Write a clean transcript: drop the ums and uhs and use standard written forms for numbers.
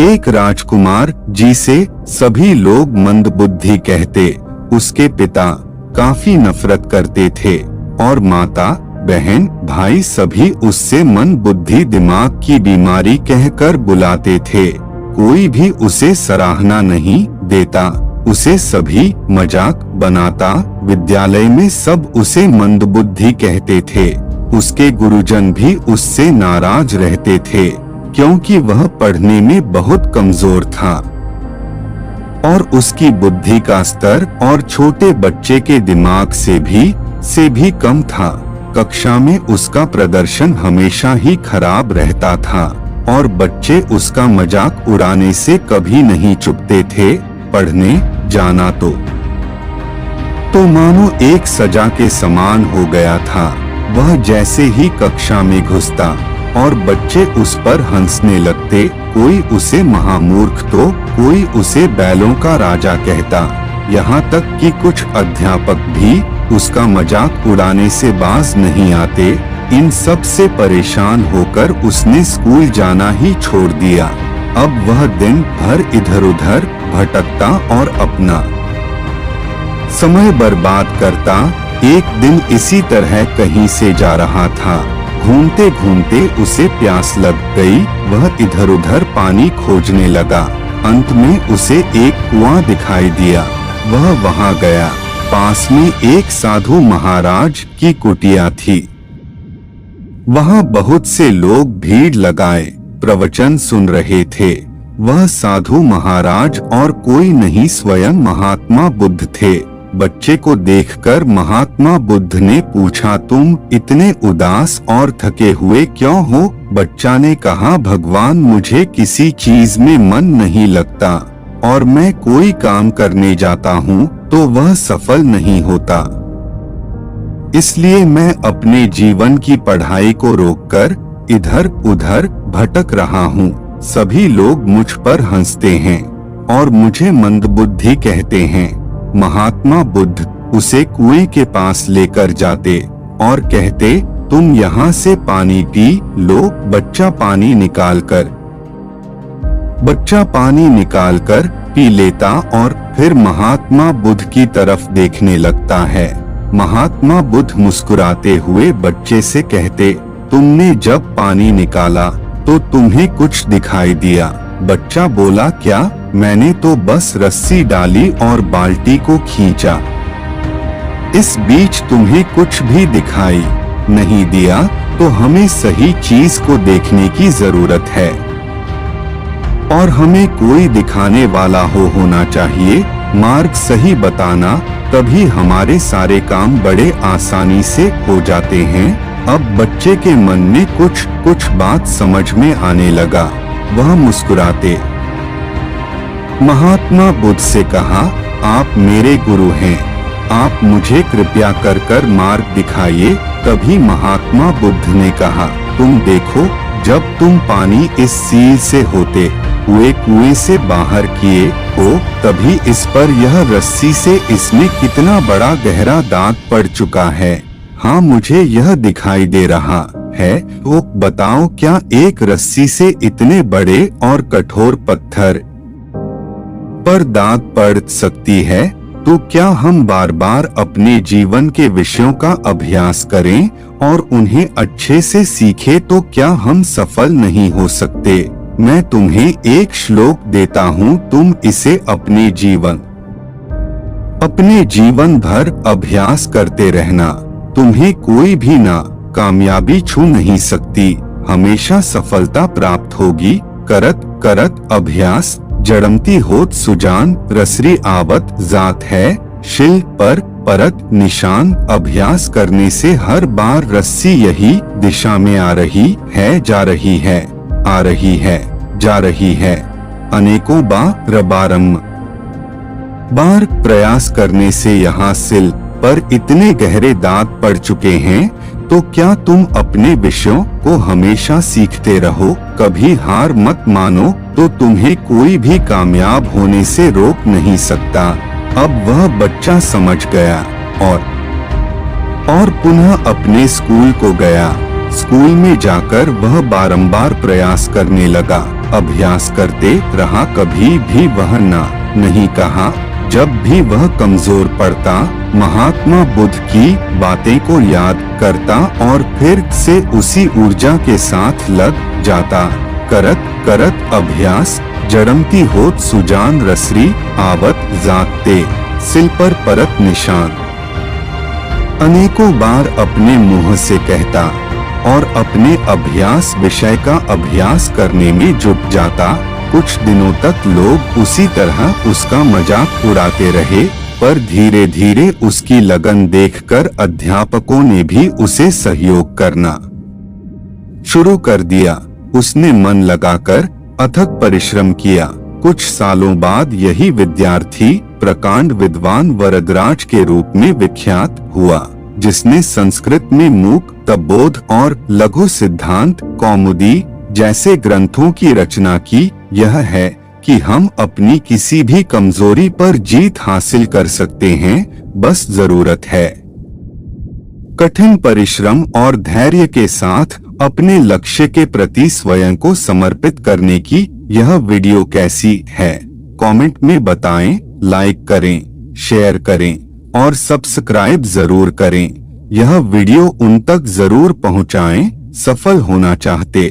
एक राजकुमार जिसे सभी लोग मंदबुद्धि कहते, उसके पिता काफी नफरत करते थे और माता, बहन, भाई सभी उससे मन बुद्धि दिमाग की बीमारी कहकर बुलाते थे। कोई भी उसे सराहना नहीं देता, उसे सभी मजाक बनाता। विद्यालय में सब उसे मंदबुद्धि कहते थे। उसके गुरुजन भी उससे नाराज रहते थे क्योंकि वह पढ़ने में बहुत कमजोर था और उसकी बुद्धि का स्तर और छोटे बच्चे के दिमाग से भी कम था। कक्षा में उसका प्रदर्शन हमेशा ही खराब रहता था और बच्चे उसका मजाक उड़ाने से कभी नहीं चुकते थे। पढ़ने जाना तो मानो एक सजा के समान हो गया था। वह जैसे ही कक्षा में घुसता और बच्चे उस पर हंसने लगते, कोई उसे महामूर्ख तो कोई उसे बैलों का राजा कहता। यहाँ तक कि कुछ अध्यापक भी उसका मजाक उड़ाने से बाज नहीं आते। इन सब से परेशान होकर उसने स्कूल जाना ही छोड़ दिया। अब वह दिन भर इधर उधर भटकता और अपना समय बर्बाद करता। एक दिन इसी तरह कहीं से जा रहा था। घूमते घूमते उसे प्यास लग गई। वह इधर उधर पानी खोजने लगा। अंत में उसे एक कुआं दिखाई दिया। वह वहां गया। पास में एक साधु महाराज की कुटिया थी। वहां बहुत से लोग भीड़ लगाए प्रवचन सुन रहे थे। वह साधु महाराज और कोई नहीं, स्वयं महात्मा बुद्ध थे। बच्चे को देखकर महात्मा बुद्ध ने पूछा, तुम इतने उदास और थके हुए क्यों हो? बच्चा ने कहा, भगवान, मुझे किसी चीज में मन नहीं लगता और मैं कोई काम करने जाता हूँ तो वह सफल नहीं होता। इसलिए मैं अपने जीवन की पढ़ाई को रोककर इधर उधर भटक रहा हूँ। सभी लोग मुझ पर हंसते हैं और मुझे मंदबुद्धि कहते हैं। महात्मा बुद्ध उसे कुएं के पास लेकर जाते और कहते, तुम यहाँ से पानी पी लो। बच्चा पानी निकालकर पी लेता और फिर महात्मा बुद्ध की तरफ देखने लगता है। महात्मा बुद्ध मुस्कुराते हुए बच्चे से कहते, तुमने जब पानी निकाला तो तुम्हें कुछ दिखाई दिया? बच्चा बोला, क्या? मैंने तो बस रस्सी डाली और बाल्टी को खींचा। इस बीच तुम्हें कुछ भी दिखाई नहीं दिया, तो हमें सही चीज को देखने की जरूरत है और हमें कोई दिखाने वाला होना चाहिए, मार्ग सही बताना, तभी हमारे सारे काम बड़े आसानी से हो जाते हैं। अब बच्चे के मन में कुछ बात समझ में आने लगा। वह मुस्कुराते महात्मा बुद्ध से कहा, आप मेरे गुरु हैं, आप मुझे कृपया कर मार्ग दिखाइए। तभी महात्मा बुद्ध ने कहा, तुम देखो, जब तुम पानी इस सील से होते हुए कुएं से बाहर किए हो, तभी इस पर यह रस्सी से इसमें कितना बड़ा गहरा दाग पड़ चुका है। हाँ, मुझे यह दिखाई दे रहा है। तो बताओ, क्या एक रस्सी से इतने बड़े और कठोर पत्थर पर दाग पड़ सकती है? तो क्या हम बार बार अपने जीवन के विषयों का अभ्यास करें और उन्हें अच्छे से सीखें तो क्या हम सफल नहीं हो सकते? मैं तुम्हें एक श्लोक देता हूँ, तुम इसे अपने जीवन भर अभ्यास करते रहना। तुम्हें कोई भी कामयाबी छू नहीं सकती, हमेशा सफलता प्राप्त होगी। करत करत अभ्यास जड़मती होत सुजान, रसरी आवत जात है शिल पर परत निशान। अभ्यास करने से हर बार रस्सी यही दिशा में आ रही है, जा रही है, आ रही है, जा रही है। अनेकों बार प्रयास करने से यहाँ सिल पर इतने गहरे दाग पड़ चुके हैं। तो क्या तुम अपने विषयों को हमेशा सीखते रहो, कभी हार मत मानो, तो तुम्हें कोई भी कामयाब होने से रोक नहीं सकता। अब वह बच्चा समझ गया और पुनः अपने स्कूल को गया। स्कूल में जाकर वह बारंबार प्रयास करने लगा। अभ्यास करते रहा, कभी भी वह नहीं कहा। जब भी वह कमजोर पड़ता, महात्मा बुद्ध की बातें को याद करता और फिर से उसी ऊर्जा के साथ लग जाता। करत करत अभ्यास जड़मती होत सुजान रसरी, आवत जागते सिल पर परत निशान। अनेकों बार अपने मुंह से कहता और अपने अभ्यास विषय का अभ्यास करने में जुट जाता। कुछ दिनों तक लोग उसी तरह उसका मजाक उड़ाते रहे, पर धीरे धीरे उसकी लगन देखकर अध्यापकों ने भी उसे सहयोग करना शुरू कर दिया। उसने मन लगाकर अथक परिश्रम किया। कुछ सालों बाद यही विद्यार्थी प्रकांड विद्वान वरदराज के रूप में विख्यात हुआ, जिसने संस्कृत में मूक तबोध और लघु सिद्धांत कौमुदी जैसे ग्रंथों की रचना की। यह है कि हम अपनी किसी भी कमजोरी पर जीत हासिल कर सकते हैं, बस जरूरत है कठिन परिश्रम और धैर्य के साथ अपने लक्ष्य के प्रति स्वयं को समर्पित करने की। यह वीडियो कैसी है कमेंट में बताएं, लाइक करें, शेयर करें और सब्सक्राइब जरूर करें। यह वीडियो उन तक जरूर पहुंचाएं, सफल होना चाहते